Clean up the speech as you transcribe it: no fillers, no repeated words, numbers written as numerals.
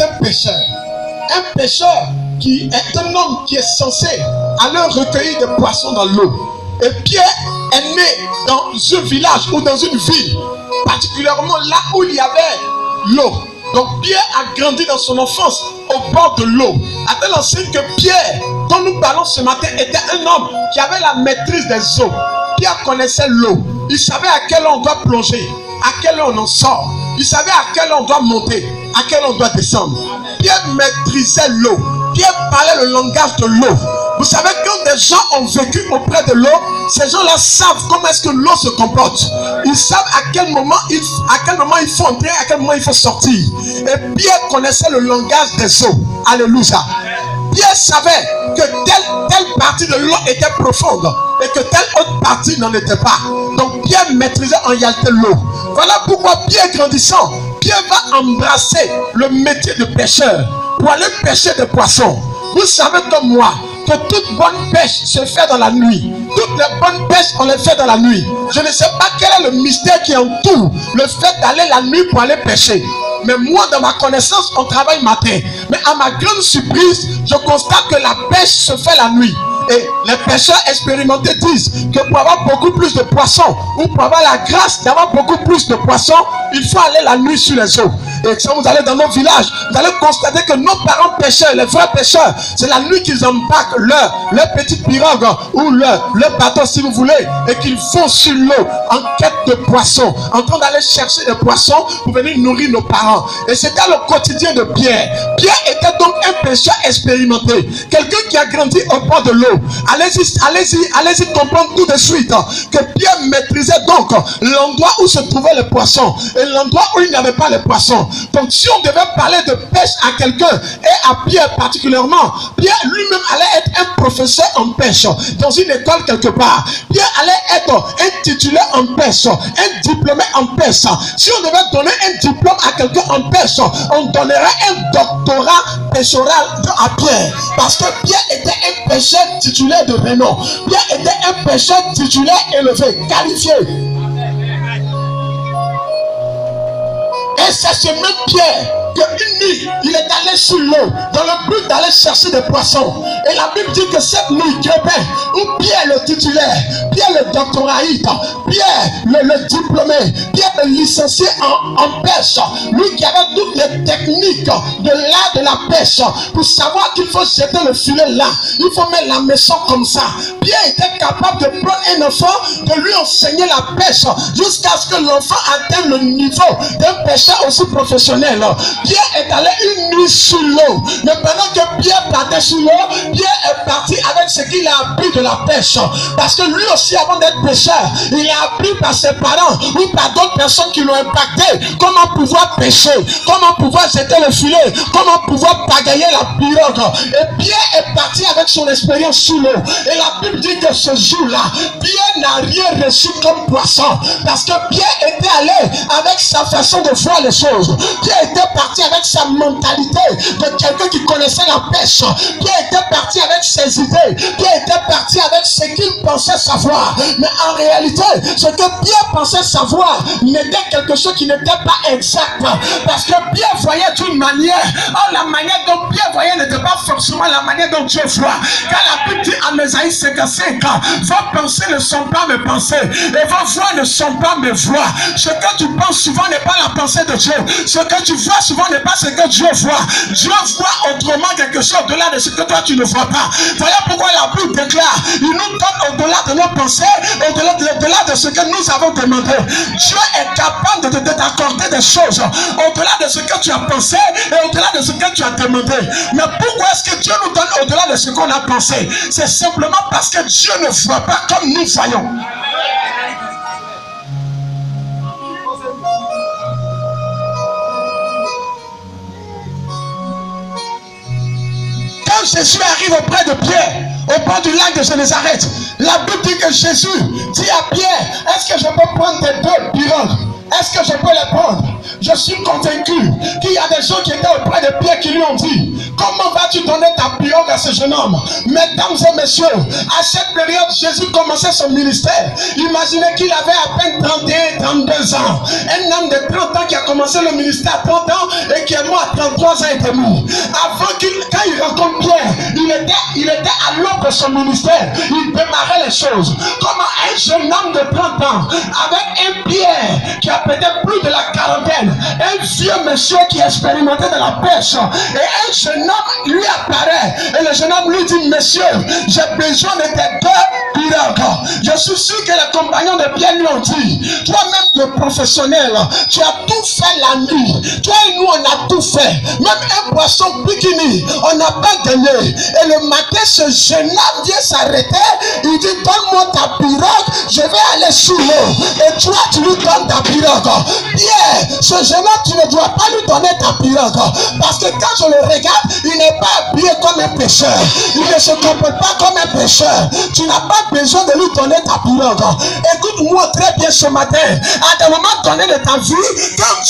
un pécheur. Un pécheur qui est un homme qui est censé aller recueillir des poissons dans l'eau. Et Pierre est né dans un village ou dans une ville, particulièrement là où il y avait l'eau. Donc Pierre a grandi dans son enfance au bord de l'eau. À telle enseigne que Pierre, dont nous parlons ce matin, était un homme qui avait la maîtrise des eaux. Pierre connaissait l'eau. Il savait à quelle eau on doit plonger, à quelle eau on en sort. Il savait à quelle eau on doit monter, à quelle eau on doit descendre. Pierre maîtrisait l'eau. Pierre parlait le langage de l'eau. Vous savez, quand des gens ont vécu auprès de l'eau, ces gens-là savent comment est-ce que l'eau se comporte. Ils savent à quel moment il faut entrer, à quel moment il faut sortir. Et Pierre connaissait le langage des eaux. Alléluia. Pierre savait que telle partie de l'eau était profonde et que telle autre partie n'en était pas. Donc Pierre maîtrisait en réalité l'eau. Voilà pourquoi Pierre grandissant, Pierre va embrasser le métier de pêcheur pour aller pêcher des poissons. Vous savez comme moi que toute bonne pêche se fait dans la nuit. Toutes les bonnes pêches, on les fait dans la nuit. Je ne sais pas quel est le mystère qui entoure le fait d'aller la nuit pour aller pêcher. Mais moi, dans ma connaissance, on travaille matin. Mais à ma grande surprise, je constate que la pêche se fait la nuit. Et les pêcheurs expérimentés disent que pour avoir beaucoup plus de poissons, ou pour avoir la grâce d'avoir beaucoup plus de poissons, il faut aller la nuit sur les eaux. Et quand vous allez dans nos villages, vous allez constater que nos parents pêcheurs, les vrais pêcheurs, c'est la nuit qu'ils embarquent leur petite pirogue ou leur bateau si vous voulez, et qu'ils font sur l'eau en quête de poissons, en train d'aller chercher des poissons pour venir nourrir nos parents. Et c'était le quotidien de Pierre. Pierre était donc un pêcheur expérimenté, quelqu'un qui a grandi au bord de l'eau. Allez-y comprendre tout de suite que Pierre maîtrisait donc l'endroit où se trouvaient les poissons et l'endroit où il n'y avait pas les poissons. Donc si on devait parler de pêche à quelqu'un, et à Pierre particulièrement, Pierre lui-même allait être un professeur en pêche dans une école quelque part. Pierre allait être un titulaire en pêche, un diplômé en pêche. Si on devait donner un diplôme à quelqu'un en pêche, on donnerait un doctorat pêchoral à Pierre, parce que Pierre était un pêcheur titulaire de renom. Pierre était un pêcheur titulaire élevé, qualifié. Et c'est ce même Pierre qu'une nuit, il est allé sur l'eau dans le but d'aller chercher des poissons. Et la Bible dit que cette nuit, Crépin, où Pierre le titulaire, Pierre le doctoraïte, Pierre le diplômé, Pierre le licencié en pêche, lui qui avait toutes les techniques de l'art de la pêche, pour savoir qu'il faut jeter le filet là, il faut mettre la maison comme ça. Pierre était capable de prendre un enfant, de lui enseigner la pêche, jusqu'à ce que l'enfant atteigne le niveau d'un pêcheur aussi professionnel. Pierre est allé une nuit sur l'eau. Mais pendant que Pierre partait sur l'eau, Pierre est parti avec ce qu'il a appris de la pêche. Parce que lui aussi, avant d'être pêcheur, il a appris par ses parents ou par d'autres personnes qui l'ont impacté comment pouvoir pêcher, comment pouvoir jeter le filet, comment pouvoir pagayer la pirogue. Et Pierre est parti avec son expérience sur l'eau. Et la Bible dit que ce jour-là, Pierre n'a rien reçu comme poisson. Parce que Pierre était allé avec sa façon de voir les choses. Pierre était parti avec sa mentalité de quelqu'un qui connaissait la pêche. Pierre était parti avec ses idées. Pierre était parti avec ce qu'il pensait savoir. Mais en réalité, ce que Pierre pensait savoir n'était quelque chose qui n'était pas exact. Parce que Pierre voyait d'une manière. Or, la manière dont Pierre voyait n'était pas forcément la manière dont Dieu voit. Car la Bible dit en Ésaïe 55, vos pensées ne sont pas mes pensées et vos voix ne sont pas mes voix. Ce que tu penses souvent n'est pas la pensée de Dieu. Ce que tu vois souvent n'est pas ce que Dieu voit. Dieu voit autrement quelque chose au-delà de ce que toi tu ne vois pas. Voilà pourquoi la Bible déclare, il nous donne au-delà de nos pensées, au-delà de ce que nous avons demandé. Dieu est capable de t'accorder des choses au-delà de ce que tu as pensé et au-delà de ce que tu as demandé. Mais pourquoi est-ce que Dieu nous donne au-delà de ce qu'on a pensé? C'est simplement parce que Dieu ne voit pas comme nous voyons. Quand Jésus arrive auprès de Pierre, au bord du lac de Génézareth, la Bible dit que Jésus dit à Pierre, est-ce que je peux prendre tes deux pirogues? Est-ce que je peux les prendre? Je suis convaincu qu'il y a des gens qui étaient auprès de Pierre qui lui ont dit, comment vas-tu donner ta pirogue à ce jeune homme? Mesdames et messieurs, à cette période, Jésus commençait son ministère. Imaginez qu'il avait à peine 31, 32 ans. Un homme de 30 ans qui a commencé le ministère à 30 ans et qui est mort à 33 3 ans et demi. Quand il rencontre Pierre, il était à l'aube de son ministère. Il démarrait les choses. Comment un jeune homme de 30 ans, avec un Pierre qui a peut-être plus de la quarantaine, un vieux monsieur qui expérimentait de la pêche, et un jeune homme lui apparaît, et le jeune homme lui dit: monsieur, j'ai besoin de tes 2 pirogues. Je suis sûr que les compagnons de Pierre lui ont dit: toi-même le professionnel, tu as tout fait la nuit. Toi et nous, on a tout fait. Même un poisson bikini, on n'a pas gagné. Et le matin, ce jeune homme vient s'arrêter. Il dit: donne-moi ta pirogue, je vais aller sous l'eau. Et toi, tu lui donnes ta pirogue. Pierre, ce jeune homme, tu ne dois pas lui donner ta pirogue. Parce que quand je le regarde, il n'est pas habillé comme un pêcheur. Il ne se comporte pas comme un pêcheur. Tu n'as pas besoin de lui donner ta pirogue. Écoute-moi très bien ce matin. À des moments donnés de ta vie, quand